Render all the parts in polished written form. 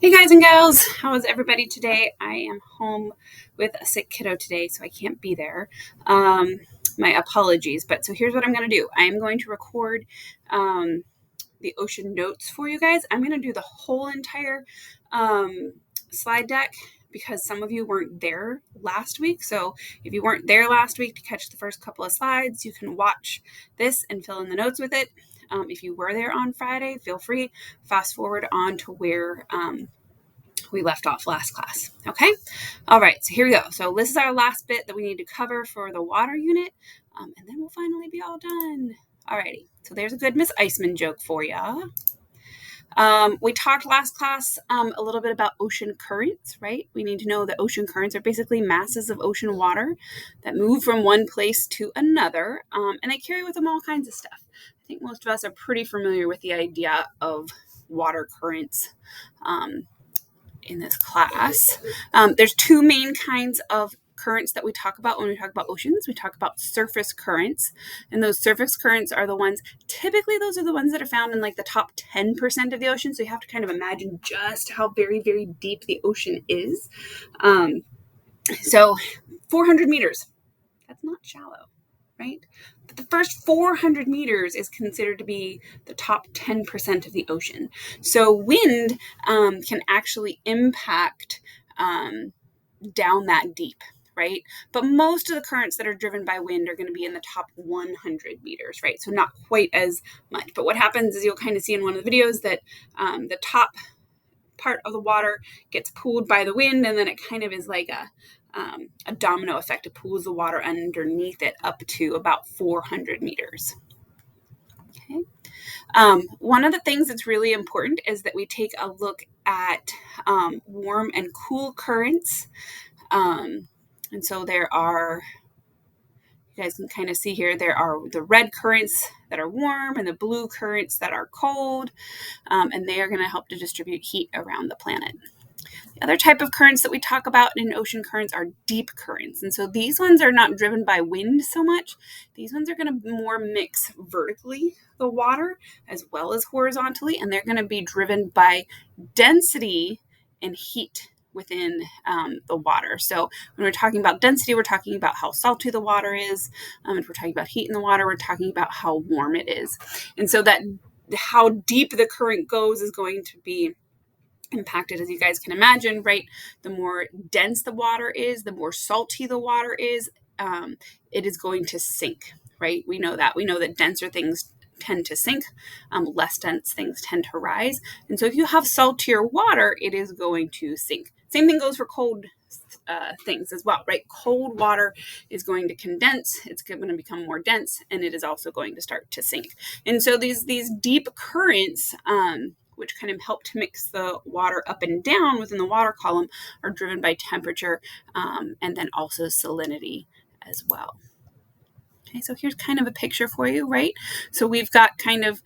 Hey guys and gals, how is everybody today? I am home with a sick kiddo today, so I can't be there. My apologies, but so here's what I'm going to do. I am going to record the ocean notes for you guys. I'm going to do the whole entire slide deck because some of you weren't there last week. So if you weren't there last week to catch the first couple of slides, you can watch this and fill in the notes with it. If you were there on Friday, feel free, fast forward on to where we left off last class. Okay. All right. So here we go. So this is our last bit that we need to cover for the water unit. And then we'll finally be all done. Alrighty. So there's a good Miss Iceman joke for you. We talked last class a little bit about ocean currents, right? We need to know that ocean currents are basically masses of ocean water that move from one place to another, and they carry with them all kinds of stuff. I think most of us are pretty familiar with the idea of water currents in this class. There's two main kinds of currents that we talk about when we talk about oceans. We talk about surface currents, and those surface currents are the ones, typically those are the ones that are found in like the top 10% of the ocean. So you have to kind of imagine just how very, very deep the ocean is. So 400 meters, that's not shallow, right? But the first 400 meters is considered to be the top 10% of the ocean. So wind can actually impact down that deep, right? But most of the currents that are driven by wind are going to be in the top 100 meters, right? So not quite as much. But what happens is you'll kind of see in one of the videos that the top part of the water gets pulled by the wind, and then it kind of is like a domino effect. It pulls the water underneath it up to about 400 meters. Okay. One of the things that's really important is that we take a look at warm and cool currents. And so there are, you guys can kind of see here, there are the red currents that are warm and the blue currents that are cold, and they are going to help to distribute heat around the planet. The other type of currents that we talk about in ocean currents are deep currents. And so these ones are not driven by wind so much. These ones are going to more mix vertically the water as well as horizontally, and they're going to be driven by density and heat within the water. So when we're talking about density, we're talking about how salty the water is. If we're talking about heat in the water, we're talking about how warm it is. And so that how deep the current goes is going to be impacted, as you guys can imagine, right? The more dense the water is, the more salty the water is, it is going to sink, right? We know that denser things tend to sink, less dense things tend to rise. And so if you have saltier water, it is going to sink. Same thing goes for cold things as well, right? Cold water is going to condense, it's going to become more dense, and it is also going to start to sink. And so these deep currents, which kind of help to mix the water up and down within the water column, are driven by temperature and then also salinity as well. Okay, so here's kind of a picture for you, right? So we've got kind of,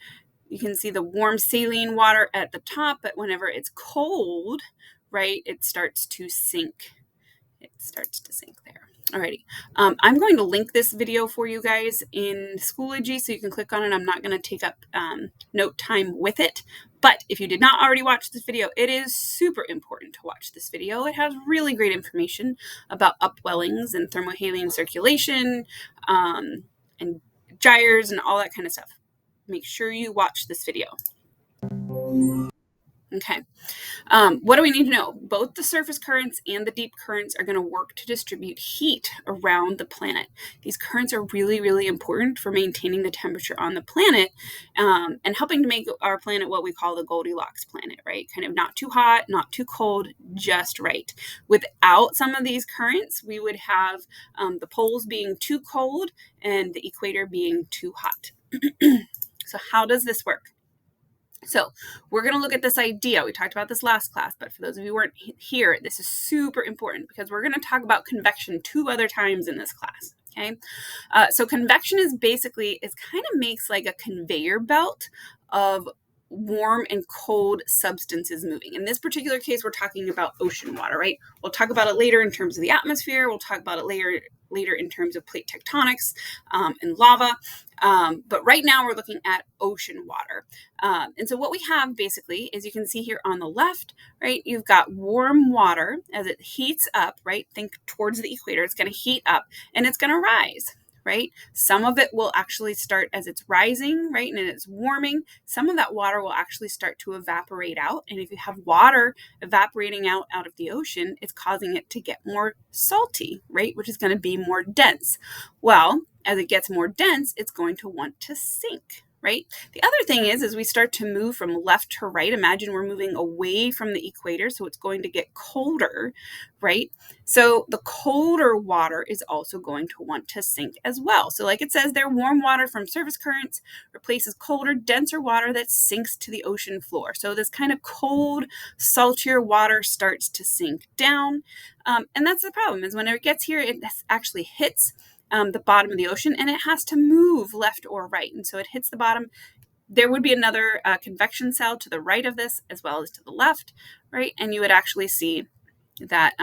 you can see the warm saline water at the top, but whenever it's cold, right, it starts to sink. It starts to sink there. Alrighty. I'm going to link this video for you guys in Schoology, so you can click on it. I'm not going to take up note time with it. But if you did not already watch this video, it is super important to watch this video. It has really great information about upwellings and thermohaline circulation and gyres and all that kind of stuff. Make sure you watch this video. Okay. What do we need to know? Both the surface currents and the deep currents are going to work to distribute heat around the planet. These currents are really, really important for maintaining the temperature on the planet and helping to make our planet what we call the Goldilocks planet, right? Kind of not too hot, not too cold, just right. Without some of these currents, we would have the poles being too cold and the equator being too hot. So how does this work? So we're going to look at this idea. We talked about this last class, but for those of you who weren't here, this is super important because we're going to talk about convection 2 other times in this class. Okay. So convection is basically, it kind of makes like a conveyor belt of warm and cold substances moving. In this particular case, we're talking about ocean water, right? We'll talk about it later in terms of the atmosphere. We'll talk about it later in terms of plate tectonics and lava. But right now we're looking at ocean water. And so what we have basically is, you can see here on the left, right, you've got warm water as it heats up, right? Think towards the equator. It's going to heat up and it's going to rise. Right? Some of it will actually start as it's rising, right? And it's warming. Some of that water will actually start to evaporate out. And if you have water evaporating out of the ocean, it's causing it to get more salty, right? Which is going to be more dense. Well, as it gets more dense, it's going to want to sink. Right? The other thing is we start to move from left to right. Imagine we're moving away from the equator, so it's going to get colder, right? So the colder water is also going to want to sink as well. So like it says there, warm water from surface currents replaces colder, denser water that sinks to the ocean floor. So this kind of cold, saltier water starts to sink down. And that's the problem, is whenever it gets here, it actually hits the bottom of the ocean, and it has to move left or right. And so it hits the bottom. There would be another convection cell to the right of this as well as to the left, right? And you would actually see that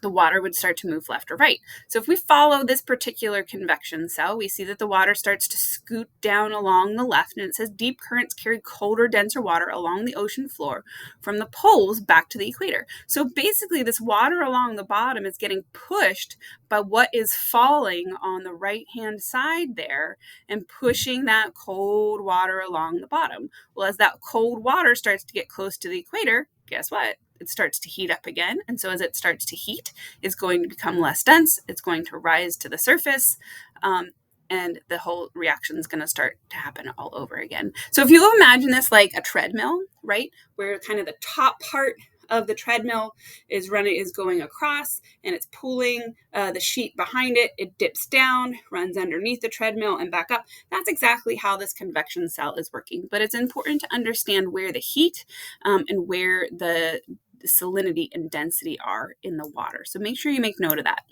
the water would start to move left or right. So if we follow this particular convection cell, we see that the water starts to scoot down along the left, and it says deep currents carry colder, denser water along the ocean floor from the poles back to the equator. So basically this water along the bottom is getting pushed by what is falling on the right-hand side there and pushing that cold water along the bottom. Well, as that cold water starts to get close to the equator, guess what? It starts to heat up again. And so as it starts to heat, it's going to become less dense. It's going to rise to the surface. And the whole reaction is going to start to happen all over again. So if you imagine this like a treadmill, right, where kind of the top part of the treadmill is going across, and it's pulling the sheet behind it. It dips down, runs underneath the treadmill and back up. That's exactly how this convection cell is working. But it's important to understand where the heat and where the salinity and density are in the water. So make sure you make note of that.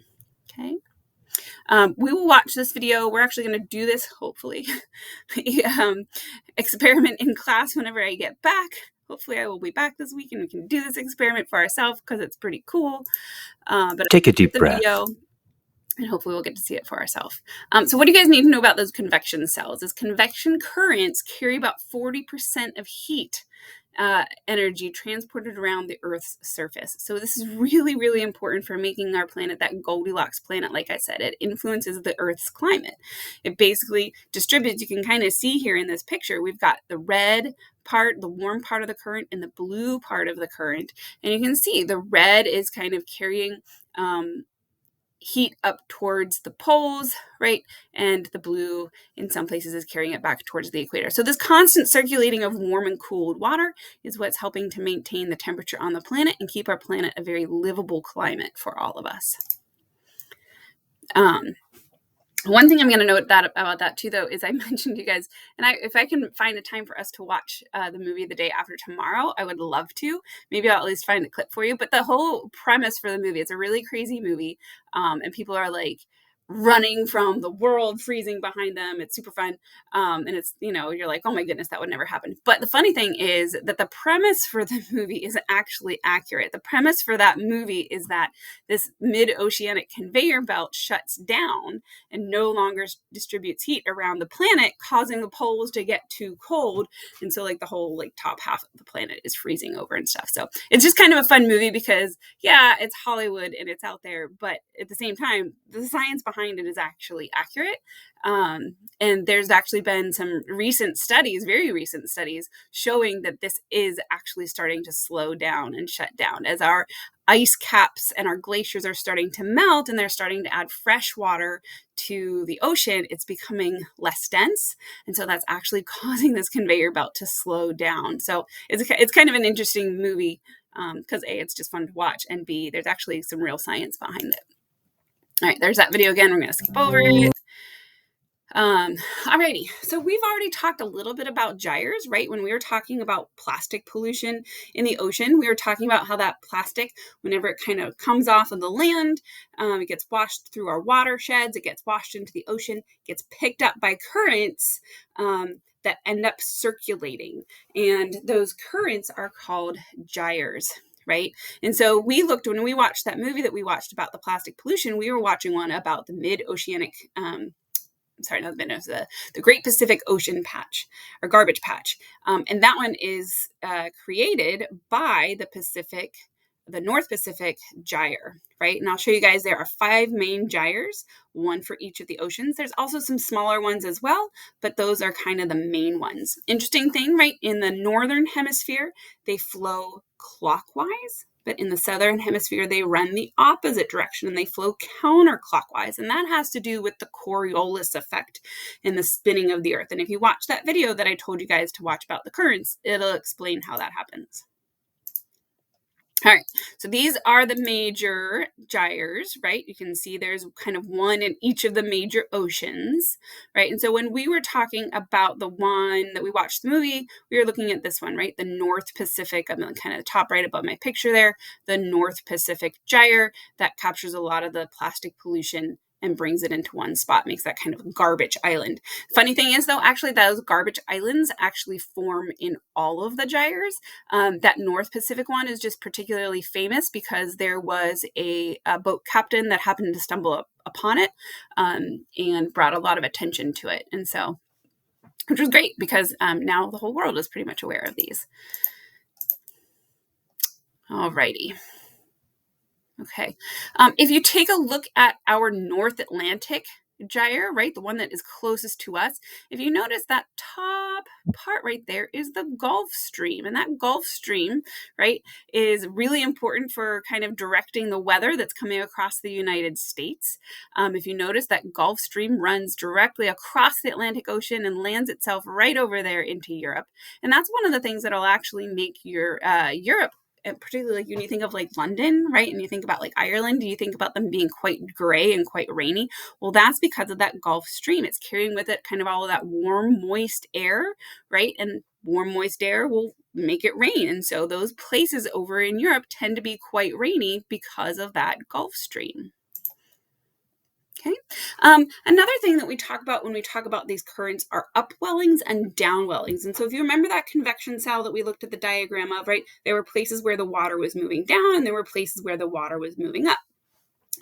Okay. We will watch this video. We're actually going to do this, hopefully, experiment in class whenever I get back. Hopefully I will be back this week and we can do this experiment for ourselves because it's pretty cool. But take a deep breath. And hopefully we'll get to see it for ourselves. So what do you guys need to know about those convection cells? Is convection currents carry about 40% of heat energy transported around the Earth's surface. So this is really, really important for making our planet that Goldilocks planet. Like I said, it influences the Earth's climate. It basically distributes. You can kind of see here in this picture, we've got the red part, the warm part of the current, and the blue part of the current. And you can see the red is kind of carrying heat up towards the poles, right? And the blue in some places is carrying it back towards the equator. So this constant circulating of warm and cooled water is what's helping to maintain the temperature on the planet and keep our planet a very livable climate for all of us. One thing I'm going to note about that too, though, is I mentioned to you guys, and if I can find a time for us to watch the movie The Day After Tomorrow, I would love to. Maybe I'll at least find a clip for you. But the whole premise for the movie, it's a really crazy movie, and people are like running from the world freezing behind them. It's super fun. And it's, you're like, oh my goodness, that would never happen. But the funny thing is that the premise for the movie is actually accurate. The premise for that movie is that this mid-oceanic conveyor belt shuts down and no longer distributes heat around the planet, causing the poles to get too cold. And so like the whole like top half of the planet is freezing over and stuff. So it's just kind of a fun movie because yeah, it's Hollywood and it's out there, but at the same time, the science behind it is actually accurate. And there's actually been some recent studies, very recent studies, showing that this is actually starting to slow down and shut down as our ice caps and our glaciers are starting to melt and they're starting to add fresh water to the ocean. It's becoming less dense. And so that's actually causing this conveyor belt to slow down. So it's kind of an interesting movie because A, it's just fun to watch, and B, there's actually some real science behind it. All right, there's that video again. We're going to skip over it. Alrighty, so we've already talked a little bit about gyres, right? When we were talking about plastic pollution in the ocean, we were talking about how that plastic, whenever it kind of comes off of the land, it gets washed through our watersheds, it gets washed into the ocean, gets picked up by currents, that end up circulating. And those currents are called gyres, right? And so when we watched that movie that we watched about the plastic pollution, we were watching one about the mid-oceanic, the Great Pacific Ocean Patch or Garbage Patch. And that one is created by the North Pacific Gyre, right? And I'll show you guys there are 5 main gyres, one for each of the oceans. There's also some smaller ones as well, but those are kind of the main ones. Interesting thing, right? In the northern hemisphere, they flow clockwise, but in the southern hemisphere, they run the opposite direction and they flow counterclockwise. And that has to do with the Coriolis effect and the spinning of the earth. And if you watch that video that I told you guys to watch about the currents, it'll explain how that happens. All right, so these are the major gyres, right? You can see there's kind of one in each of the major oceans, right? And so when we were talking about the one that we watched the movie, we were looking at this one, right? The North Pacific, I'm kind of the top right above my picture there, the North Pacific Gyre that captures a lot of the plastic pollution and brings it into one spot, makes that kind of garbage island. Funny thing is, though, actually those garbage islands actually form in all of the gyres. That North Pacific one is just particularly famous because there was a boat captain that happened to stumble upon it and brought a lot of attention to it. And so, which was great because now the whole world is pretty much aware of these. All righty. Okay. If you take a look at our North Atlantic gyre, right, the one that is closest to us, if you notice that top part right there is the Gulf Stream. And that Gulf Stream, right, is really important for kind of directing the weather that's coming across the United States. If you notice that Gulf Stream runs directly across the Atlantic Ocean and lands itself right over there into Europe. And that's one of the things that'll actually make Europe, and particularly like when you think of like London, right? And you think about like Ireland, you think about them being quite gray and quite rainy. Well, that's because of that Gulf Stream. It's carrying with it kind of all of that warm, moist air, right? And warm, moist air will make it rain. And so those places over in Europe tend to be quite rainy because of that Gulf Stream. Okay. Another thing that we talk about when we talk about these currents are upwellings and downwellings. And so if you remember that convection cell that we looked at the diagram of, right, there were places where the water was moving down and there were places where the water was moving up.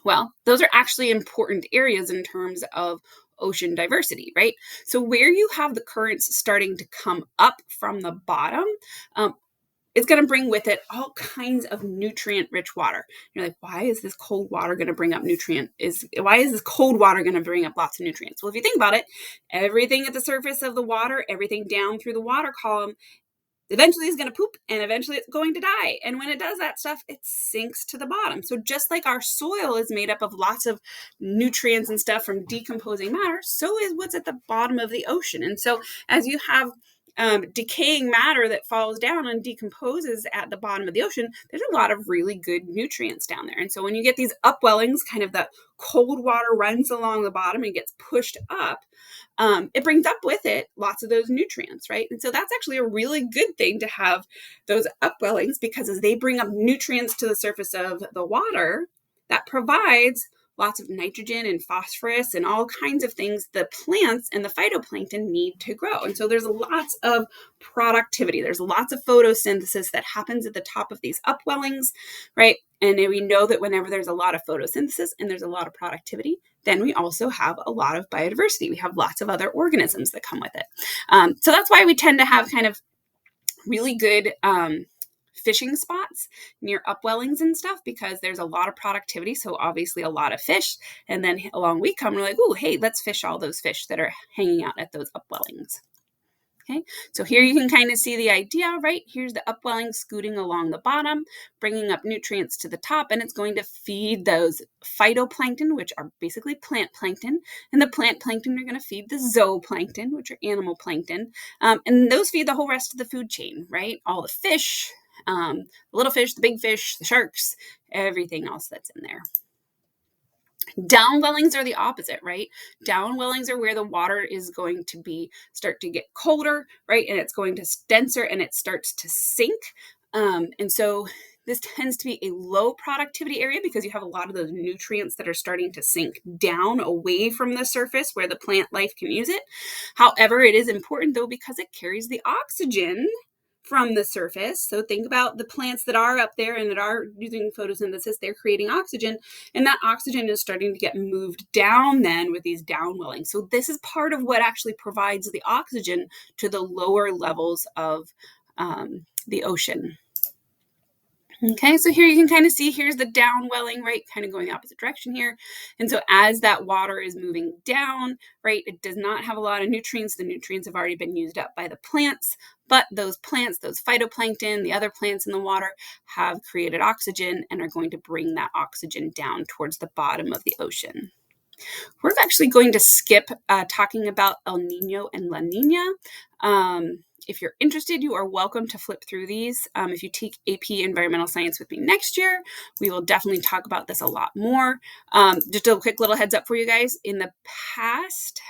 Well, those are actually important areas in terms of ocean diversity, right? So where you have the currents starting to come up from the bottom, it's going to bring with it all kinds of nutrient-rich water. You're like, why is this cold water going to bring up why is this cold water going to bring up lots of nutrients? Well, if you think about it, everything at the surface of the water, everything down through the water column, eventually is going to poop and eventually it's going to die. And when it does that stuff, it sinks to the bottom. So just like our soil is made up of lots of nutrients and stuff from decomposing matter, so is what's at the bottom of the ocean. And so as you have decaying matter that falls down and decomposes at the bottom of the ocean, there's a lot of really good nutrients down there. And so when you get these upwellings, kind of that cold water runs along the bottom and gets pushed up, it brings up with it lots of those nutrients, right? And so that's actually a really good thing to have those upwellings, because as they bring up nutrients to the surface of the water, that provides lots of nitrogen and phosphorus and all kinds of things the plants and the phytoplankton need to grow. And so there's lots of productivity. There's lots of photosynthesis that happens at the top of these upwellings, right? And we know that whenever there's a lot of photosynthesis and there's a lot of productivity, then we also have a lot of biodiversity. We have lots of other organisms that come with it. So that's why we tend to have kind of really good fishing spots near upwellings and stuff, because there's a lot of productivity. So obviously a lot of fish. And then along we come, we're like, oh, hey, let's fish all those fish that are hanging out at those upwellings. Okay, so here you can kind of see the idea, right? Here's the upwelling scooting along the bottom, bringing up nutrients to the top, and it's going to feed those phytoplankton, which are basically plant plankton, and the plant plankton are going to feed the zooplankton, which are animal plankton, and those feed the whole rest of the food chain, right? All the fish, the little fish, the big fish, the sharks, everything else that's in there. Downwellings are the opposite, right? Downwellings are where the water is going to start to get colder, right? And it's going to denser and it starts to sink. And so This tends to be a low productivity area because you have a lot of those nutrients that are starting to sink down away from the surface where the plant life can use it. However, it is important though because it carries the oxygen from the surface. So think about the plants that are up there and that are using photosynthesis, they're creating oxygen, and that oxygen is starting to get moved down then with these downwelling. So this is part of what actually provides the oxygen to the lower levels of the ocean. Okay, so here you can kind of see, here's the downwelling, right, kind of going the opposite direction here. And so as that water is moving down, right, it does not have a lot of nutrients. The nutrients have already been used up by the plants, but those plants, those phytoplankton, the other plants in the water have created oxygen and are going to bring that oxygen down towards the bottom of the ocean. We're actually going to skip talking about El Nino and La Nina. If you're interested, you are welcome to flip through these. If you take AP Environmental Science with me next year, we will definitely talk about this a lot more. Just a quick little heads up for you guys. In the past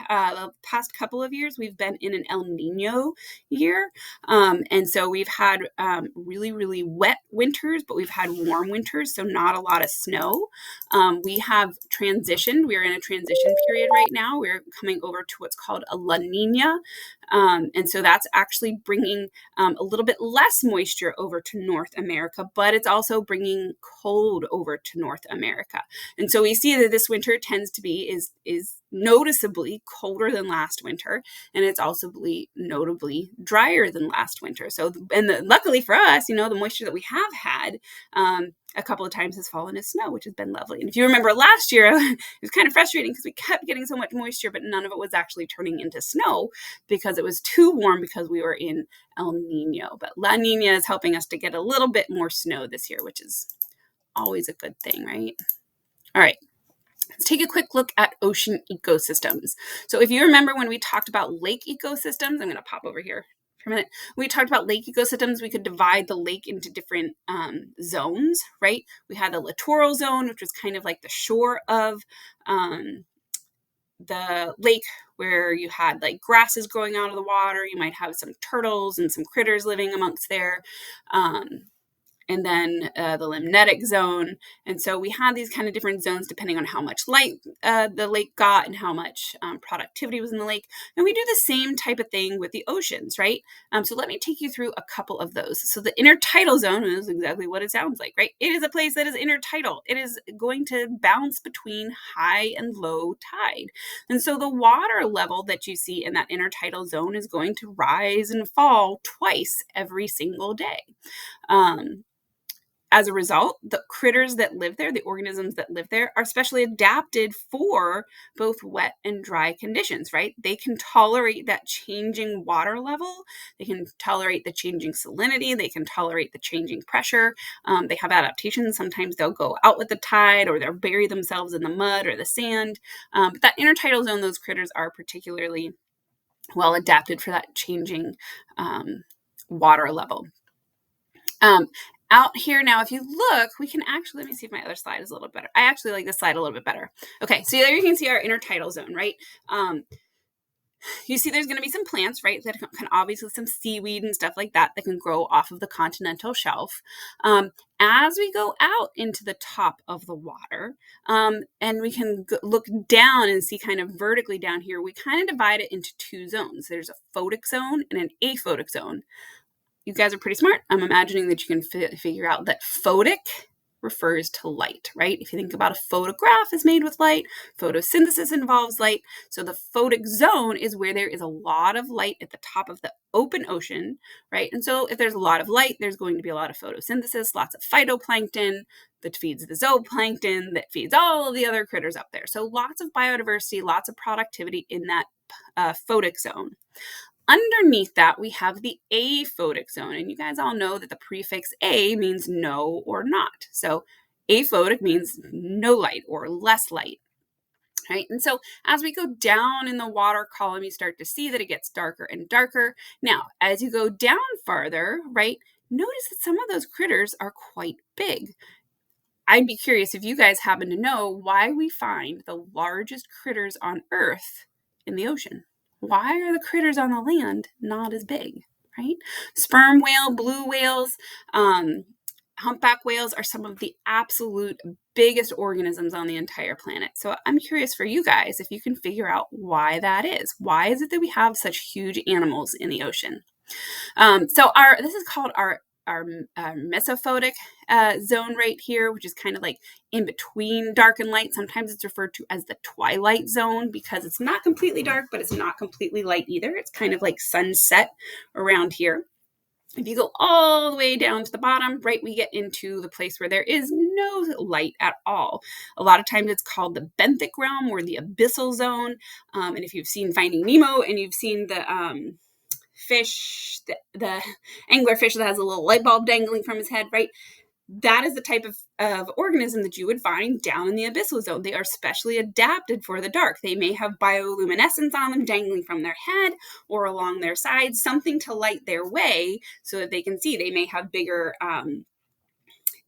couple of years, we've been in an El Nino year. And so we've had really, really wet winters, but we've had warm winters, so not a lot of snow. We have transitioned. We're in a transition period right now. We're coming over to what's called a La Nina. And so that's actually bringing a little bit less moisture over to North America, but it's also bringing cold over to North America. And so we see that this winter tends to be is noticeably colder than last winter, and it's also notably drier than last winter. So, luckily for us, the moisture that we have had a couple of times has fallen as snow, which has been lovely. And if you remember last year, it was kind of frustrating because we kept getting so much moisture, but none of it was actually turning into snow because it was too warm because we were in El Nino. But La Nina is helping us to get a little bit more snow this year, which is always a good thing, right? All right. Let's take a quick look at ocean ecosystems. So if you remember when we talked about lake ecosystems, I'm going to pop over here for a minute. We talked about lake ecosystems. We could divide the lake into different zones, right? We had the littoral zone, which was kind of like the shore of the lake, where you had like grasses growing out of the water. You might have some turtles and some critters living amongst there. And then the limnetic zone. And so we had these kind of different zones depending on how much light the lake got and how much productivity was in the lake. And we do the same type of thing with the oceans, right? So let me take you through a couple of those. So the intertidal zone is exactly what it sounds like, right? It is a place that is intertidal. It is going to bounce between high and low tide. And so the water level that you see in that intertidal zone is going to rise and fall twice every single day. As a result, the critters that live there, the organisms that live there, are specially adapted for both wet and dry conditions, right? They can tolerate that changing water level. They can tolerate the changing salinity. They can tolerate the changing pressure. They have adaptations. Sometimes they'll go out with the tide, or they'll bury themselves in the mud or the sand. But that intertidal zone, those critters are particularly well adapted for that changing water level. Out here now, if you look, we can actually, let me see if my other slide is a little better. I actually like this slide a little bit better. Okay, so there you can see our intertidal zone, right? You see there's going to be some plants, right, that can obviously some seaweed and stuff like that can grow off of the continental shelf. As we go out into the top of the water, and we can look down and see kind of vertically down here, we kind of divide it into two zones. There's a photic zone and an aphotic zone. You guys are pretty smart. I'm imagining that you can figure out that photic refers to light, right? If you think about a photograph is made with light, photosynthesis involves light. So the photic zone is where there is a lot of light at the top of the open ocean, right? And so if there's a lot of light, there's going to be a lot of photosynthesis, lots of phytoplankton that feeds the zooplankton, that feeds all of the other critters up there. So lots of biodiversity, lots of productivity in that photic zone. Underneath that, we have the aphotic zone. And you guys all know that the prefix A means no or not. So aphotic means no light or less light. Right? And so as we go down in the water column, you start to see that it gets darker and darker. Now, as you go down farther, right, notice that some of those critters are quite big. I'd be curious if you guys happen to know why we find the largest critters on Earth in the ocean. Why are the critters on the land not as big, right? Sperm whale, blue whales, humpback whales are some of the absolute biggest organisms on the entire planet. So I'm curious for you guys if you can figure out why that is. Why is it that we have such huge animals in the ocean? This is called our mesophotic zone right here, which is kind of like in between dark and light. Sometimes it's referred to as the twilight zone because it's not completely dark, but it's not completely light either. It's kind of like sunset around here. If you go all the way down to the bottom, right, we get into the place where there is no light at all. A lot of times it's called the benthic realm or the abyssal zone. And if you've seen Finding Nemo and you've seen the fish, the anglerfish that has a little light bulb dangling from his head, right? That is the type of organism that you would find down in the abyssal zone. They are specially adapted for the dark. They may have bioluminescence on them dangling from their head or along their sides, something to light their way so that they can see. They may have bigger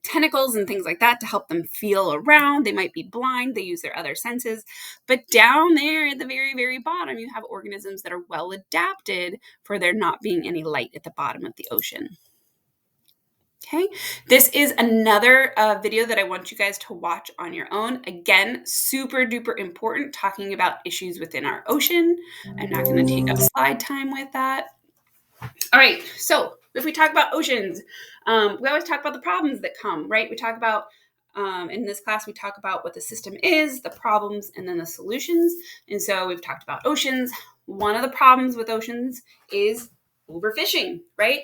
tentacles and things like that to help them feel around. They might be blind. They use their other senses. But down there at the very, very bottom, you have organisms that are well adapted for there not being any light at the bottom of the ocean. Okay, this is another video that I want you guys to watch on your own. Again, super duper important, talking about issues within our ocean. I'm not going to take up slide time with that. All right, so if we talk about oceans, we always talk about the problems that come, right? We talk about, in this class, we talk about what the system is, the problems, and then the solutions. And so we've talked about oceans. One of the problems with oceans is overfishing, right?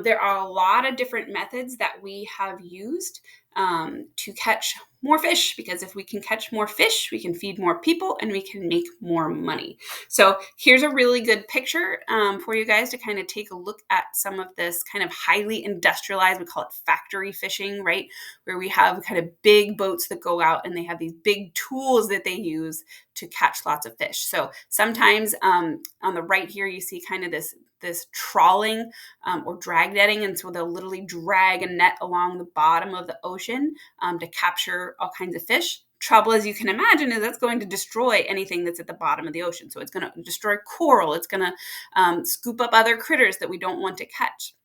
There are a lot of different methods that we have used to catch more fish, because if we can catch more fish, we can feed more people and we can make more money. So here's a really good picture for you guys to kind of take a look at some of this kind of highly industrialized, we call it factory fishing, right? Where we have kind of big boats that go out and they have these big tools that they use to catch lots of fish. So sometimes on the right here, you see kind of this trawling or drag netting. And so they'll literally drag a net along the bottom of the ocean to capture all kinds of fish. Trouble, as you can imagine, is that's going to destroy anything that's at the bottom of the ocean. So it's going to destroy coral. It's going to scoop up other critters that we don't want to catch.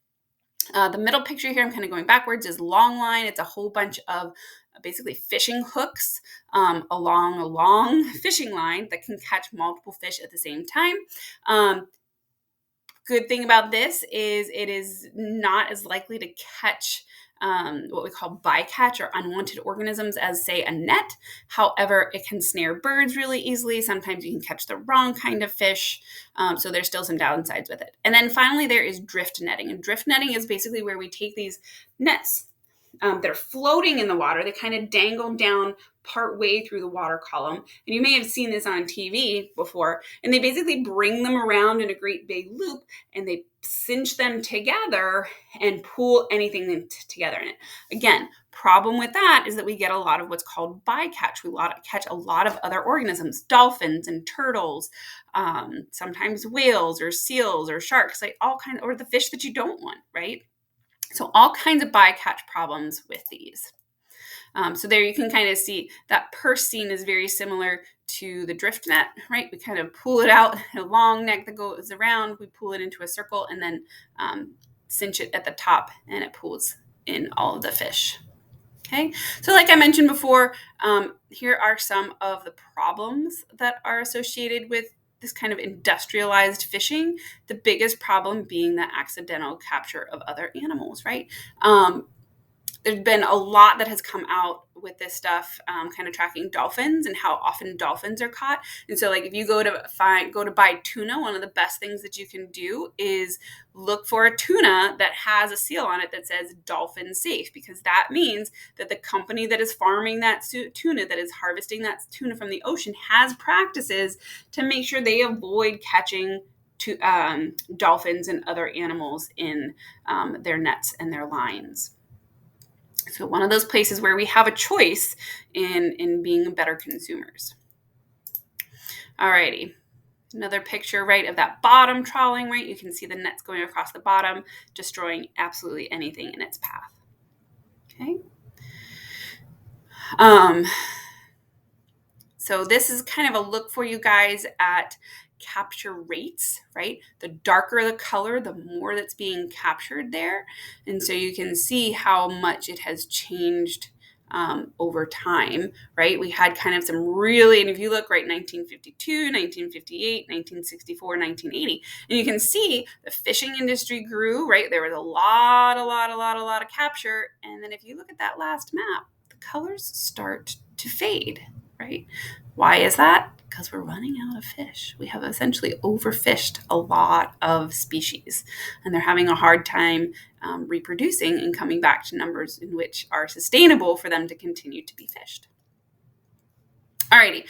The middle picture here, I'm kind of going backwards, is long line. It's a whole bunch of basically fishing hooks along a long fishing line that can catch multiple fish at the same time. Good thing about this is it is not as likely to catch what we call bycatch or unwanted organisms as, say, a net. However, it can snare birds really easily. Sometimes you can catch the wrong kind of fish. So there's still some downsides with it. And then finally, there is drift netting. And drift netting is basically where we take these nets that are floating in the water. They kind of dangle down part way through the water column. And you may have seen this on TV before. And they basically bring them around in a great big loop and they cinch them together and pull anything together in it. Again, problem with that is that we get a lot of what's called bycatch. We catch a lot of other organisms, dolphins and turtles, sometimes whales or seals or sharks, like all kinds, or the fish that you don't want, right? So all kinds of bycatch problems with these. So there you can kind of see that purse seine is very similar to the drift net, right? We kind of pull it out, a long neck that goes around, we pull it into a circle and then cinch it at the top and it pulls in all of the fish. Okay, so like I mentioned before, here are some of the problems that are associated with this kind of industrialized fishing. The biggest problem being the accidental capture of other animals, right? There's been a lot that has come out with this stuff, kind of tracking dolphins and how often dolphins are caught. And so like if you go to buy tuna, one of the best things that you can do is look for a tuna that has a seal on it that says dolphin safe, because that means that the company that is farming that tuna, that is harvesting that tuna from the ocean, has practices to make sure they avoid catching dolphins and other animals in their nets and their lines. So one of those places where we have a choice in being better consumers. Alrighty, another picture, right, of that bottom trawling, right? You can see the nets going across the bottom, destroying absolutely anything in its path. Okay. So this is kind of a look for you guys at capture rates, right? The darker the color, the more that's being captured there. And so you can see how much it has changed over time, right? We had kind of some really, and if you look, right, 1952, 1958, 1964, 1980, and you can see the fishing industry grew, right? There was a lot of capture. And then if you look at that last map, the colors start to fade, right? Why is that? Because we're running out of fish. We have essentially overfished a lot of species, and they're having a hard time reproducing and coming back to numbers in which are sustainable for them to continue to be fished. Alrighty,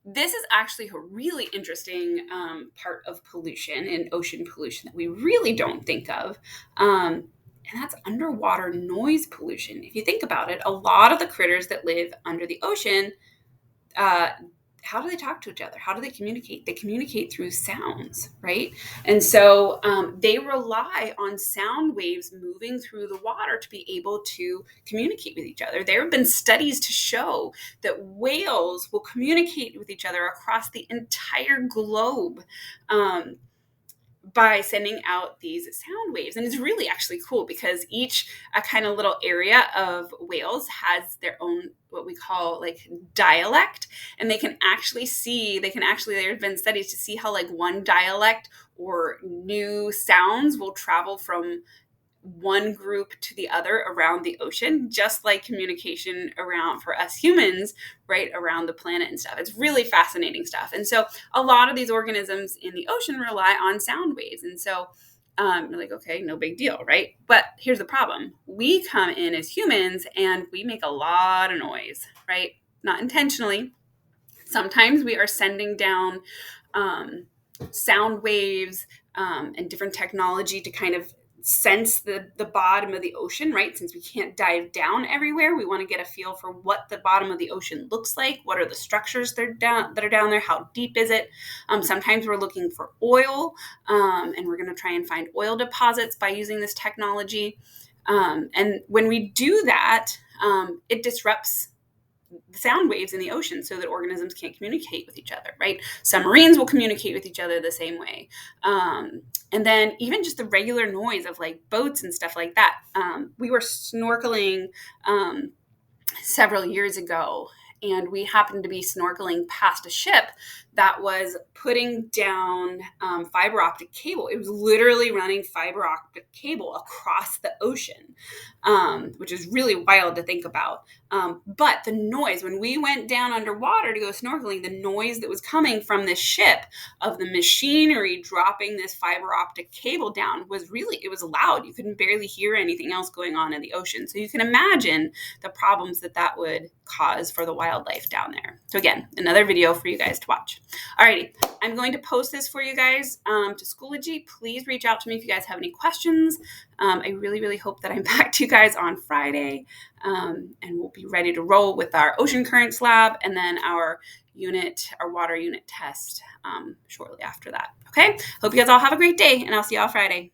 this is actually a really interesting part of pollution and ocean pollution that we really don't think of. And that's underwater noise pollution. If you think about it, a lot of the critters that live under the ocean, how do they talk to each other? How do they communicate? They communicate through sounds, right? And so they rely on sound waves moving through the water to be able to communicate with each other. There have been studies to show that whales will communicate with each other across the entire globe by sending out these sound waves. And it's really actually cool because each kind of little area of whales has their own, what we call like dialect. And there have been studies to see how like one dialect or new sounds will travel from one group to the other around the ocean, just like communication around for us humans, right, around the planet and stuff. It's really fascinating stuff. And so a lot of these organisms in the ocean rely on sound waves. And so you're like, okay, no big deal, right? But here's the problem. We come in as humans and we make a lot of noise, right? Not intentionally. Sometimes we are sending down sound waves and different technology to kind of sense the bottom of the ocean, right? Since we can't dive down everywhere, we want to get a feel for what the bottom of the ocean looks like. What are the structures that are down there? How deep is it? Sometimes we're looking for oil, and we're going to try and find oil deposits by using this technology. And when we do that, it disrupts the sound waves in the ocean so that organisms can't communicate with each other, right? Submarines will communicate with each other the same way. And then even just the regular noise of like boats and stuff like that. We were snorkeling several years ago, and we happened to be snorkeling past a ship that was putting down fiber optic cable. It was literally running fiber optic cable across the ocean, which is really wild to think about. But the noise, when we went down underwater to go snorkeling, the noise that was coming from this ship of the machinery dropping this fiber optic cable down it was loud. You couldn't barely hear anything else going on in the ocean. So you can imagine the problems that would cause for the wildlife down there. So again, another video for you guys to watch. Alrighty, I'm going to post this for you guys to Schoology. Please reach out to me if you guys have any questions. I really, really hope that I'm back to you guys on Friday, and we'll be ready to roll with our ocean currents lab and then our water unit test shortly after that. Okay, hope you guys all have a great day, and I'll see you all Friday.